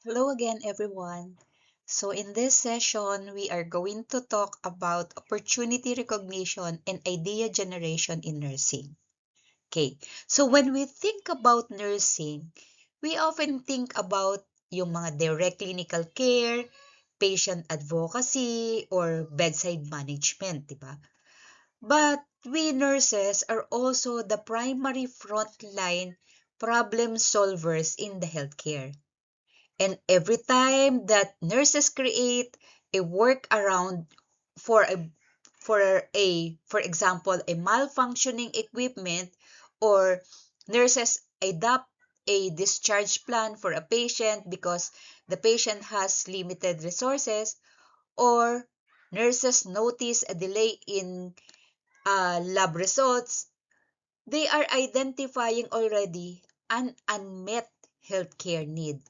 Hello again, everyone. So, in this session, we are going to talk about opportunity recognition and idea generation in nursing. Okay, so when we think about nursing, we often think about yung mga direct clinical care, patient advocacy, or bedside management, di ba? But we nurses are also the primary frontline problem solvers in the healthcare. And every time that nurses create a workaround for a for example a malfunctioning equipment, or nurses adopt a discharge plan for a patient because the patient has limited resources, or nurses notice a delay in lab results, they are identifying already an unmet healthcare need.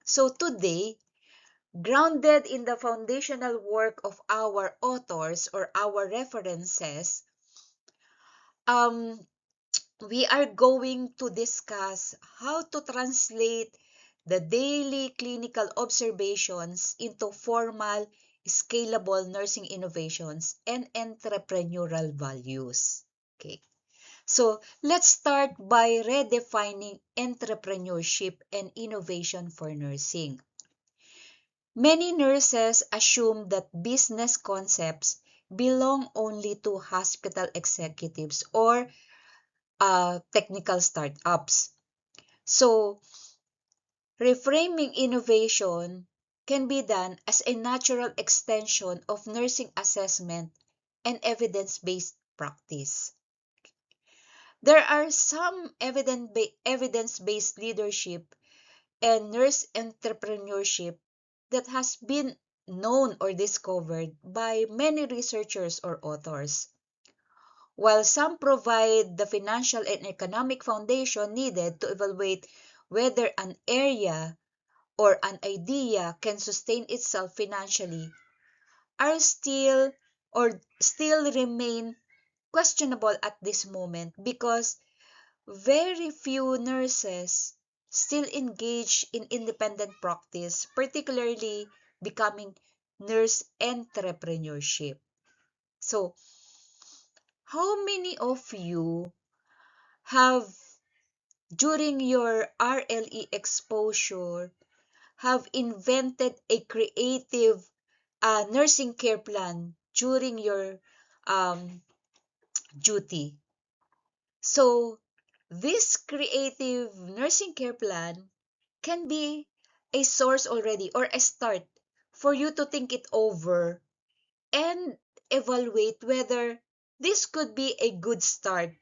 So today, grounded in the foundational work of our authors or our references, um, we are going to discuss how to translate the daily clinical observations into formal, scalable nursing innovations and entrepreneurial values. Okay. So let's start by redefining entrepreneurship and innovation for nursing. Many nurses assume that business concepts belong only to hospital executives or technical startups. So, reframing innovation can be done as a natural extension of nursing assessment and evidence-based practice. There are some evidence-based leadership and nurse entrepreneurship that has been known or discovered by many researchers or authors. While some provide the financial and economic foundation needed to evaluate whether an area or an idea can sustain itself financially, are still remain questionable at this moment because very few nurses still engage in independent practice, particularly becoming nurse entrepreneurship. So, how many of you have, during your RLE exposure, have invented a creative nursing care plan during your um, duty? So, this creative nursing care plan can be a source already or a start for you to think it over and evaluate whether this could be a good start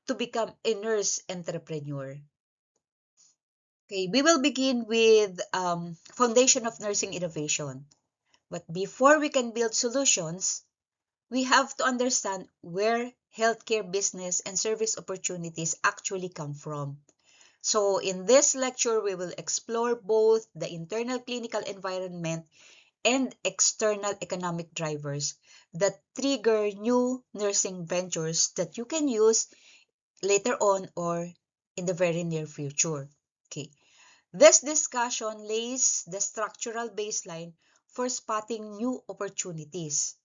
to become a nurse entrepreneur. Okay, we will begin with foundation of nursing innovation. But before we can build solutions, we have to understand where healthcare business and service opportunities actually come from. So in this lecture, we will explore both the internal clinical environment and external economic drivers that trigger new nursing ventures that you can use later on or in the very near future. Okay. This discussion lays the structural baseline for spotting new opportunities.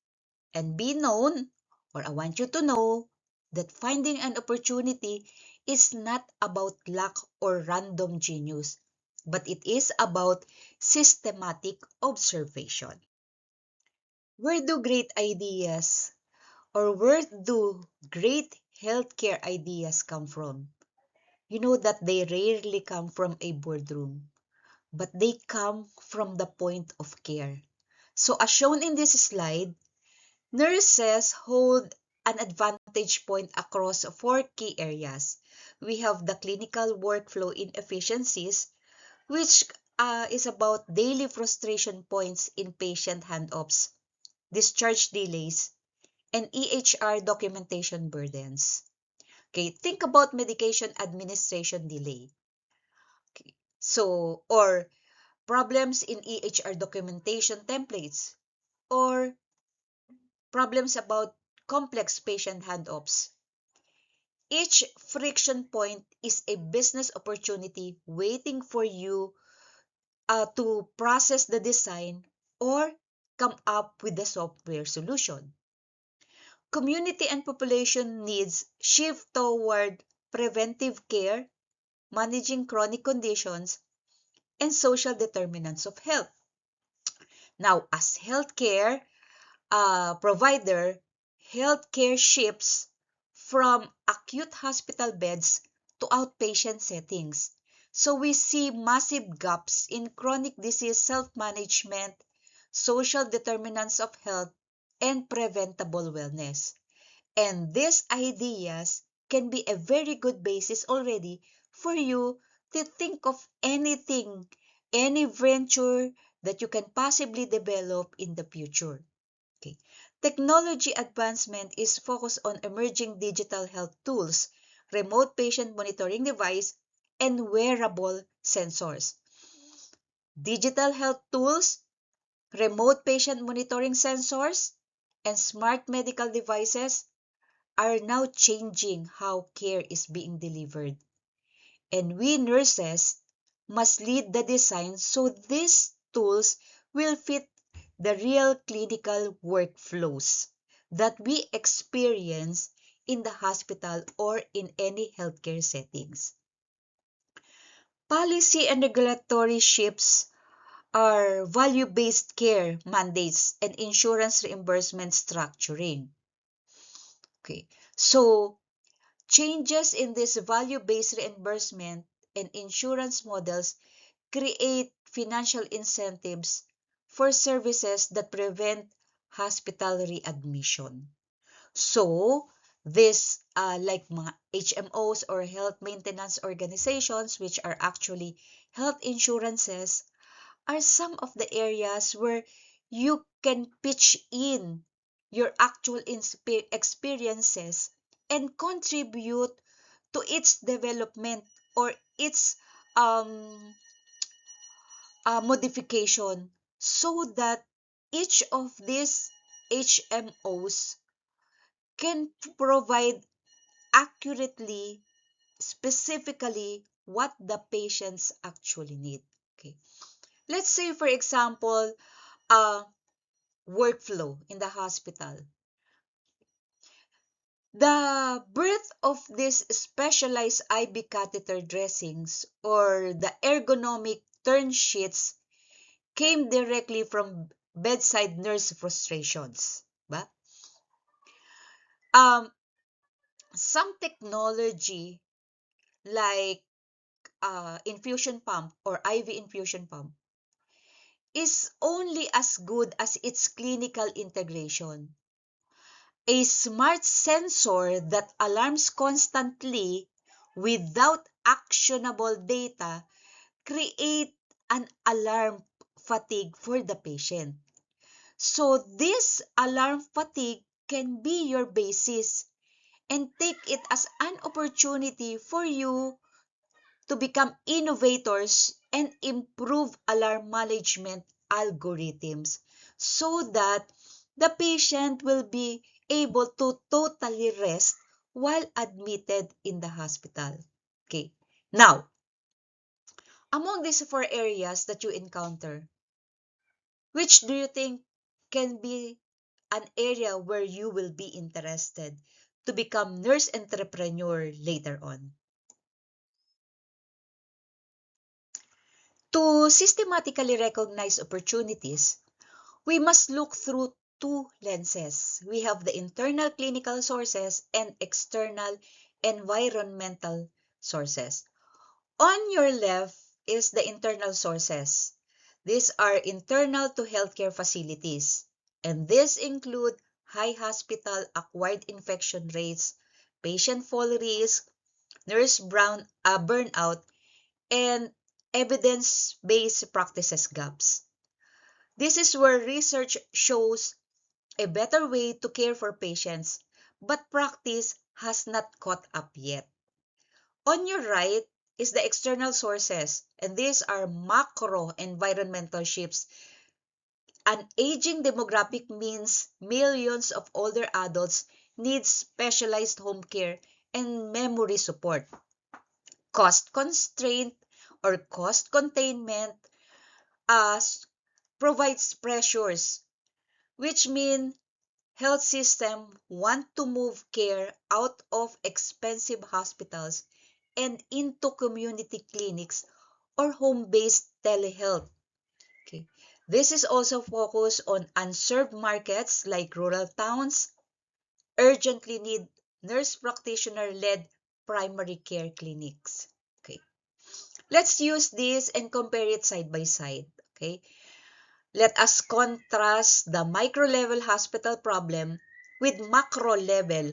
And be known, or I want you to know, that finding an opportunity is not about luck or random genius, but it is about systematic observation. Where do great ideas or where do great healthcare ideas come from? You know that they rarely come from a boardroom, but they come from the point of care. So as shown in this slide, nurses hold an advantage point across four key areas. We have the clinical workflow inefficiencies, which is about daily frustration points in patient handoffs, discharge delays, and EHR documentation burdens. Okay, think about medication administration delay. Okay, so, or problems in EHR documentation templates, or problems about complex patient handoffs. Each friction point is a business opportunity waiting for you to process the design or come up with the software solution. Community and population needs shift toward preventive care, managing chronic conditions, and social determinants of health. Now, as healthcare provider, healthcare shifts from acute hospital beds to outpatient settings. So we see massive gaps in chronic disease self-management, social determinants of health, and preventable wellness. And these ideas can be a very good basis already for you to think of anything, any venture that you can possibly develop in the future. Okay. Technology advancement is focused on emerging digital health tools, remote patient monitoring device, and wearable sensors. Digital health tools, remote patient monitoring sensors, and smart medical devices are now changing how care is being delivered. And we nurses must lead the design so these tools will fit the real clinical workflows that we experience in the hospital or in any healthcare settings. Policy and regulatory shifts are value-based care mandates and insurance reimbursement structuring. Okay, so changes in this value-based reimbursement and insurance models create financial incentives for services that prevent hospital readmission. So, this like mga HMOs or health maintenance organizations, which are actually health insurances, are some of the areas where you can pitch in your actual experiences and contribute to its development or its um, modification so that each of these HMOs can provide accurately, specifically what the patients actually need. Okay. Let's say, for example, workflow in the hospital. The birth of these specialized IV catheter dressings or the ergonomic turn sheets came directly from bedside nurse frustrations. Ba? Um, some technology like infusion pump or IV infusion pump is only as good as its clinical integration. A smart sensor that alarms constantly without actionable data create an alarm fatigue for the patient. So this alarm fatigue can be your basis and take it as an opportunity for you to become innovators and improve alarm management algorithms so that the patient will be able to totally rest while admitted in the hospital. Okay. Now, among these four areas that you encounter, which do you think can be an area where you will be interested to become nurse entrepreneur later on? To systematically recognize opportunities, we must look through two lenses. We have the internal clinical sources and external environmental sources. On your left is the internal sources. These are internal to healthcare facilities, and these include high hospital acquired infection rates, patient fall risk, burnout, and evidence-based practices gaps. This is where research shows a better way to care for patients, but practice has not caught up yet. On your right is the external sources, and these are macro environmental shifts. An aging demographic means millions of older adults need specialized home care and memory support. Cost constraint or cost containment provides pressures, which mean health system want to move care out of expensive hospitals and into community clinics or home-based telehealth. Okay. This is also focused on unserved markets like rural towns, urgently need nurse practitioner-led primary care clinics. Okay. Let's use this and compare it side by side. Okay. Let us contrast the micro-level hospital problem with macro-level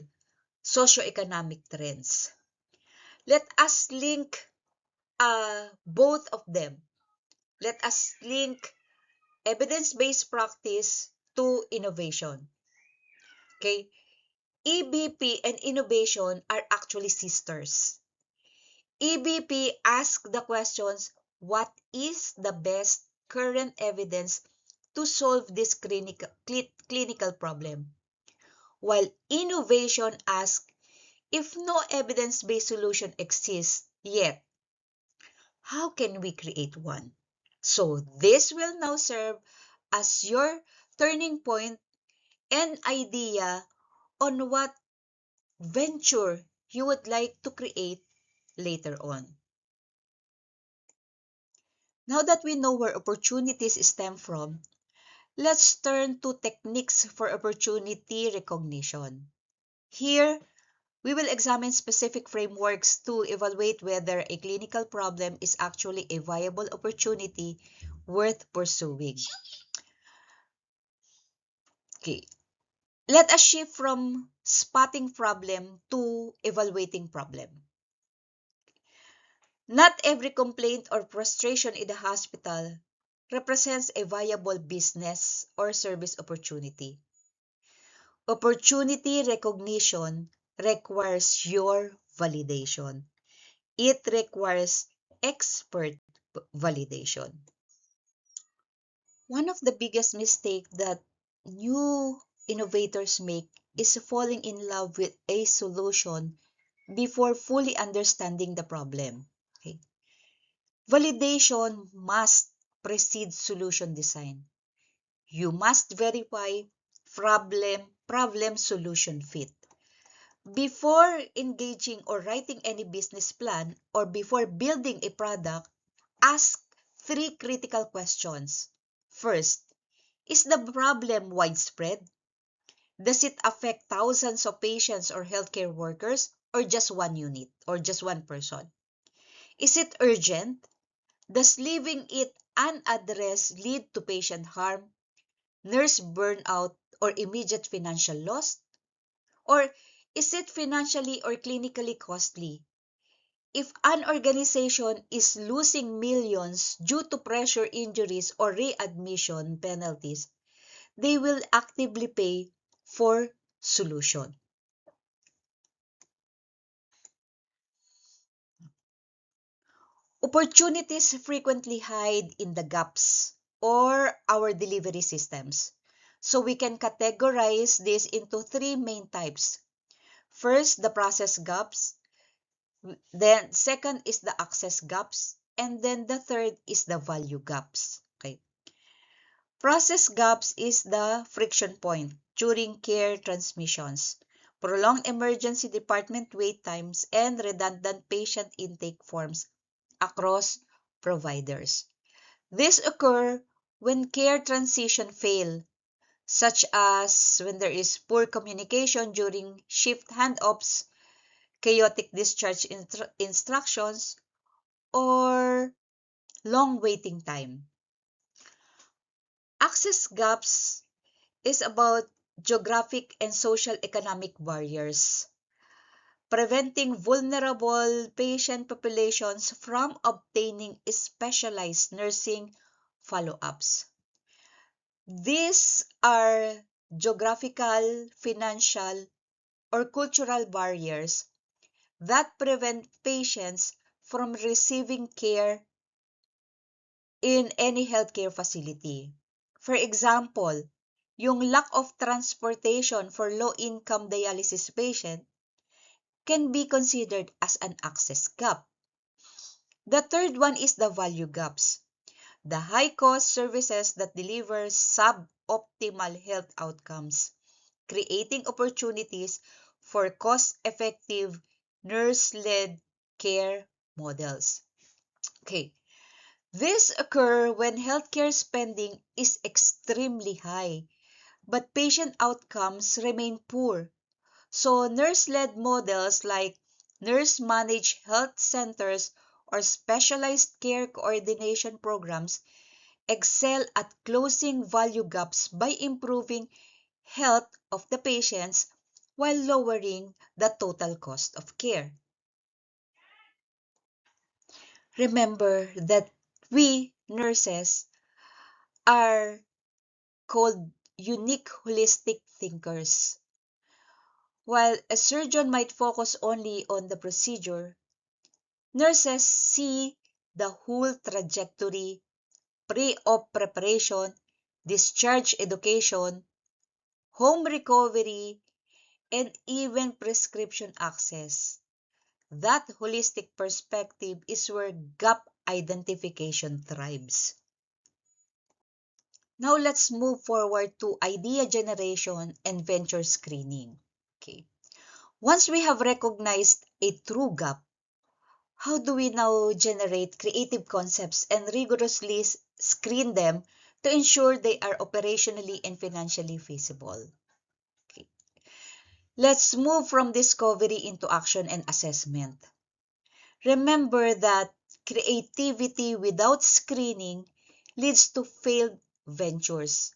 socioeconomic trends. Let us link both of them. Let us link evidence-based practice to innovation. Okay? EBP and innovation are actually sisters. EBP asks the questions, what is the best current evidence to solve this clinical problem? While innovation asks, if no evidence-based solution exists yet, how can we create one? So this will now serve as your turning point and idea on what venture you would like to create later on. Now that we know where opportunities stem from, let's turn to techniques for opportunity recognition. Here, we will examine specific frameworks to evaluate whether a clinical problem is actually a viable opportunity worth pursuing. Okay, let us shift from spotting problem to evaluating problem. Not every complaint or frustration in the hospital represents a viable business or service opportunity. Opportunity recognition requires your validation. It requires expert validation. One of the biggest mistakes that new innovators make is falling in love with a solution before fully understanding the problem. Okay? Validation must precede solution design. You must verify problem solution fit. Before engaging or writing any business plan or before building a product, ask three critical questions. First, is the problem widespread? Does it affect thousands of patients or healthcare workers or just one unit or just one person? Is it urgent? Does leaving it unaddressed lead to patient harm, nurse burnout, or immediate financial loss? Or is it financially or clinically costly? If an organization is losing millions due to pressure injuries or readmission penalties, they will actively pay for solution. Opportunities frequently hide in the gaps or our delivery systems. So we can categorize this into three main types. First, the process gaps. Then second is the access gaps. And then the third is the value gaps. Okay. Process gaps is the friction point during care transmissions, prolonged emergency department wait times, and redundant patient intake forms across providers. This occur when care transition fail, such as when there is poor communication during shift handoffs, chaotic discharge instructions, or long waiting time. Access gaps is about geographic and social economic barriers, preventing vulnerable patient populations from obtaining specialized nursing follow-ups. These are geographical, financial, or cultural barriers that prevent patients from receiving care in any healthcare facility. For example, yung lack of transportation for low-income dialysis patient can be considered as an access gap. The third one is the value gaps. the high-cost services that deliver suboptimal health outcomes, creating opportunities for cost-effective nurse-led care models. Okay, this occur when healthcare spending is extremely high, but patient outcomes remain poor. So nurse-led models like nurse-managed health centers or specialized care coordination programs excel at closing value gaps by improving health of the patients while lowering the total cost of care. Remember that we nurses are called unique holistic thinkers. While a surgeon might focus only on the procedure, nurses see the whole trajectory, pre-op preparation, discharge education, home recovery, and even prescription access. That holistic perspective is where gap identification thrives. Now let's move forward to idea generation and venture screening. Okay. Once we have recognized a true gap, how do we now generate creative concepts and rigorously screen them to ensure they are operationally and financially feasible? Okay. Let's move from discovery into action and assessment. Remember that creativity without screening leads to failed ventures,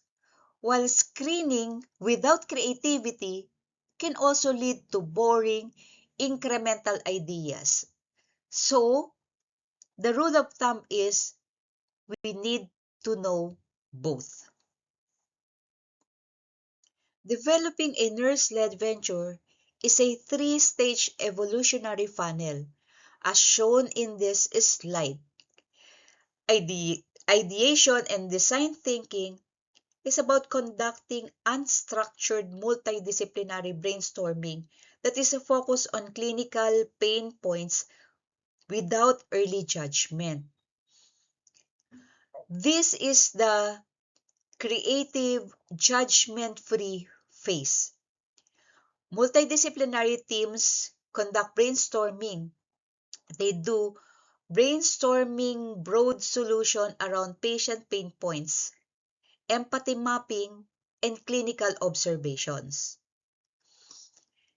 while screening without creativity can also lead to boring, incremental ideas. So, the rule of thumb is we need to know both. Developing a nurse-led venture is a three-stage evolutionary funnel, as shown in this slide. Ideation and design thinking is about conducting unstructured multidisciplinary brainstorming that is a focus on clinical pain points without early judgment. This is the creative, judgment-free phase. Multidisciplinary teams conduct brainstorming. They do brainstorming broad solution around patient pain points, empathy mapping, and clinical observations.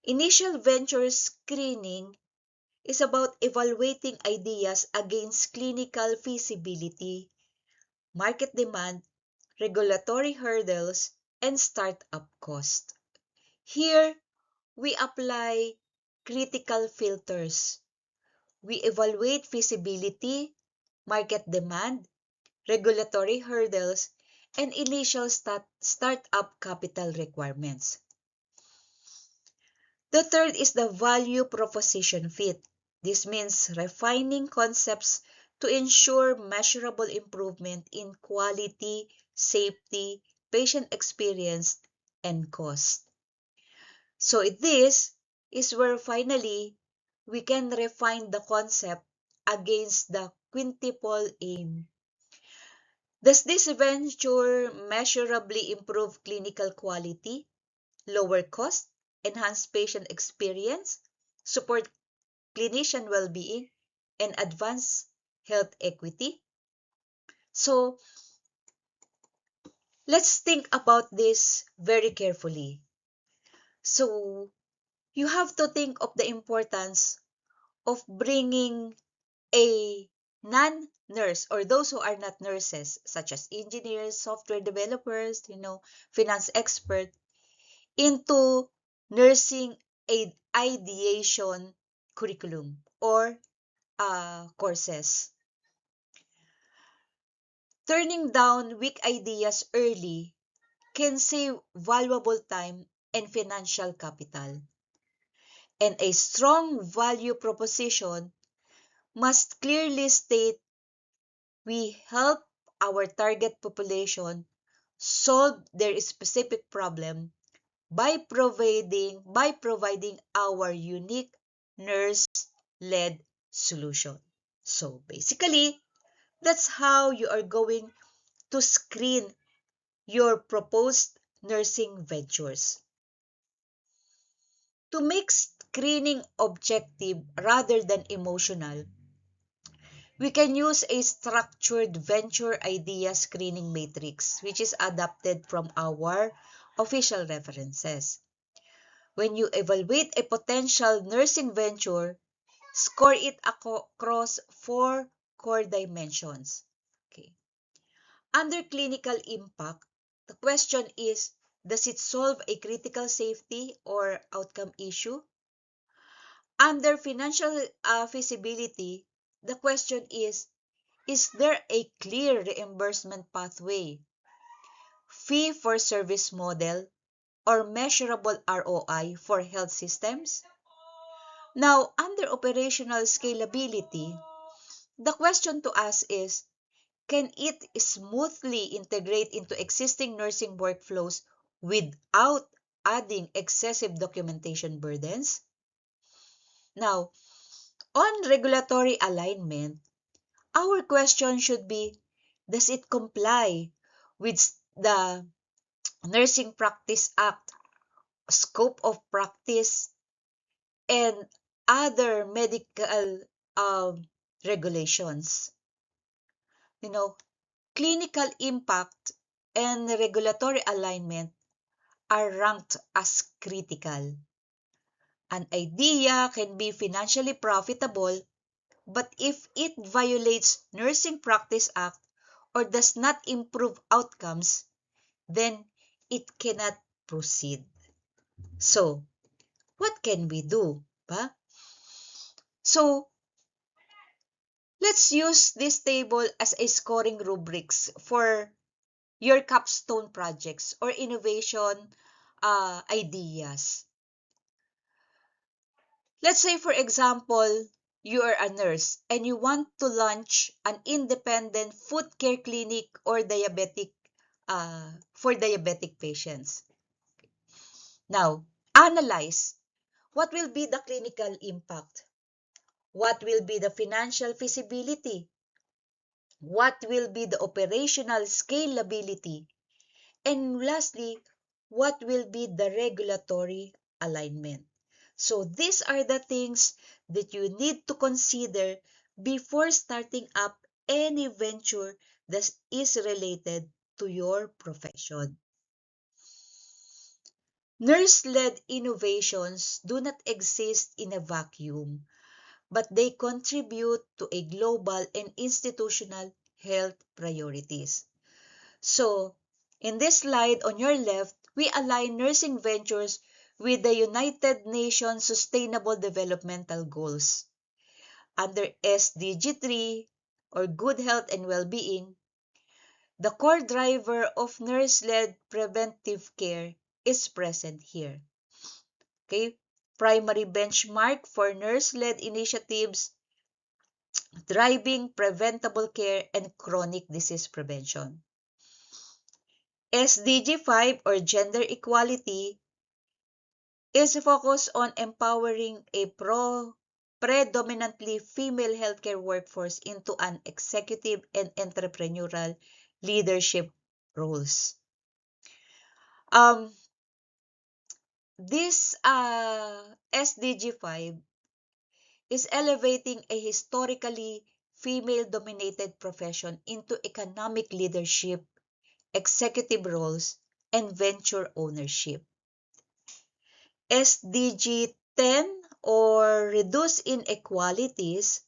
Initial venture screening is about evaluating ideas against clinical feasibility, market demand, regulatory hurdles, and startup cost. Here, we apply critical filters. We evaluate feasibility, market demand, regulatory hurdles, and initial startup capital requirements. The third is the value proposition fit. This means refining concepts to ensure measurable improvement in quality, safety, patient experience, and cost. So this is where finally we can refine the concept against the quintuple aim. Does this venture measurably improve clinical quality, lower cost, enhance patient experience, support clinician well-being, and advance health equity? So, let's think about this very carefully. So, you have to think of the importance of bringing a non-nurse or those who are not nurses, such as engineers, software developers, finance expert, into nursing ideation curriculum or courses. Turning down weak ideas early can save valuable time and financial capital. And a strong value proposition must clearly state we help our target population solve their specific problem by providing our unique nurse-led solution. So basically, That's how you are going to screen your proposed nursing ventures. To make screening objective rather than emotional, we can use a structured venture idea screening matrix, which is adapted from our official references. When you evaluate a potential nursing venture, score it across four core dimensions. Okay. Under clinical impact, the question is, does it solve a critical safety or outcome issue? Under financial feasibility, the question is there a clear reimbursement pathway, fee for service model, or measurable ROI for health systems? Now, under operational scalability, the question to ask is, can it smoothly integrate into existing nursing workflows without adding excessive documentation burdens? Now, on regulatory alignment, our question should be, does it comply with the Nursing Practice Act, scope of practice, and other medical regulations? You know, clinical impact and regulatory alignment are ranked as critical. An idea can be financially profitable, but if it violates Nursing Practice Act or does not improve outcomes, then it cannot proceed. So, what can we do? Ba? So, let's use this table as a scoring rubrics for your capstone projects or innovation ideas. Let's say, for example, you are a nurse and you want to launch an independent foot care clinic or diabetic for diabetic patients. Now, analyze what will be the clinical impact, what will be the financial feasibility, what will be the operational scalability, and lastly, what will be the regulatory alignment. So these are the things that you need to consider before starting up any venture that is related to your profession. Nurse-led innovations do not exist in a vacuum, but they contribute to a global and institutional health priorities. So, in this slide on your left, we align nursing ventures with the United Nations Sustainable Developmental Goals. Under SDG 3, or Good Health and Well-being, the core driver of nurse-led preventive care is present here. Okay? Primary benchmark for nurse-led initiatives driving preventable care and chronic disease prevention. SDG 5, or gender equality, is focused on empowering a predominantly female healthcare workforce into an executive and entrepreneurial leadership roles. This SDG 5 is elevating a historically female-dominated profession into economic leadership, executive roles, and venture ownership. SDG 10, or Reduce Inequalities,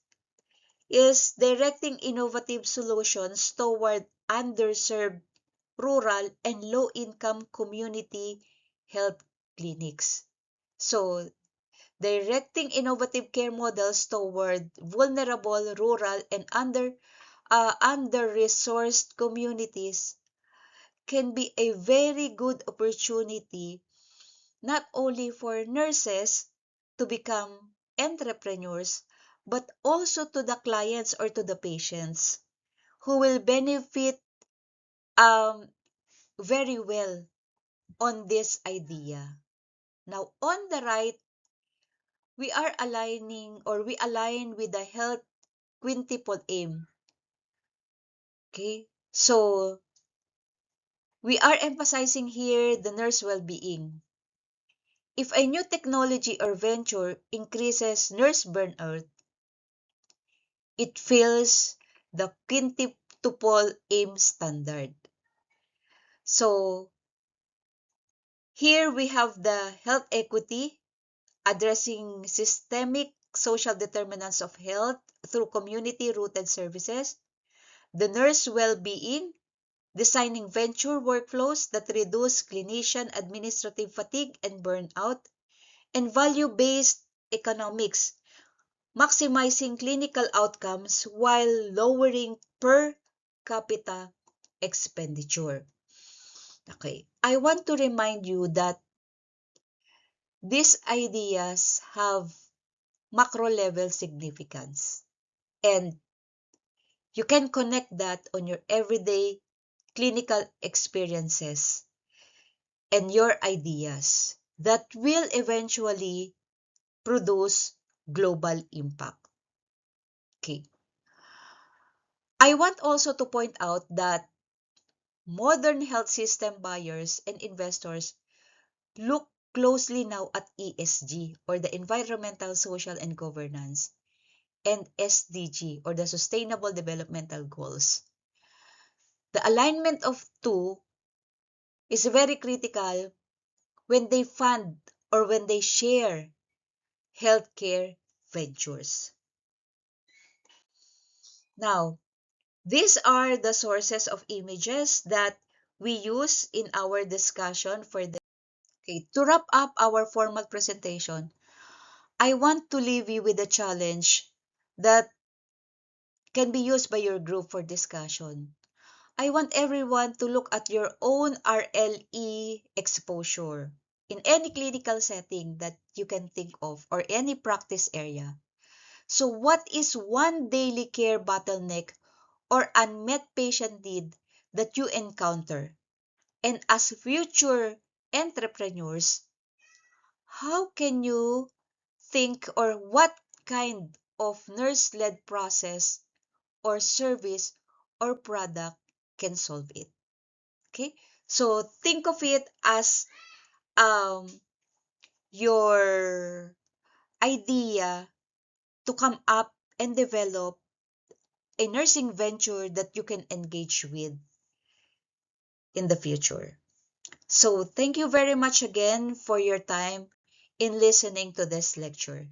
is directing innovative solutions toward underserved rural and low-income community health clinics. So, directing innovative care models toward vulnerable rural and under-resourced communities can be a very good opportunity not only for nurses to become entrepreneurs, but also to the clients or to the patients who will benefit um, very well on this idea. Now, on the right, we are aligning, or we align with the health quintuple aim, Okay? So, we are emphasizing here the nurse well-being. If a new technology or venture increases nurse burnout, it fails the quintuple aim standard. So, here we have the health equity, addressing systemic social determinants of health through community-rooted services, the nurse well-being, designing venture workflows that reduce clinician administrative fatigue and burnout, and value-based economics, maximizing clinical outcomes while lowering per capita expenditure. Okay, I want to remind you that these ideas have macro level significance, and you can connect that on your everyday clinical experiences and your ideas that will eventually produce global impact. Okay. I want also to point out that modern health system buyers and investors look closely now at ESG, or the environmental, social, and governance, and SDG, or the Sustainable Developmental Goals. The alignment of two is very critical when they fund or when they share healthcare ventures. Now, these are the sources of images that we use in our discussion for the. Okay, to wrap up our formal presentation, I want to leave you with a challenge that can be used by your group for discussion. I want everyone to look at your own RLE exposure in any clinical setting that you can think of or any practice area. So what is one daily care bottleneck or unmet patient need that you encounter? And as future entrepreneurs, how can you think, or what kind of nurse-led process or service or product can solve it? Okay? So think of it as um, your idea to come up and develop a nursing venture that you can engage with in the future. So thank you very much again for your time in listening to this lecture.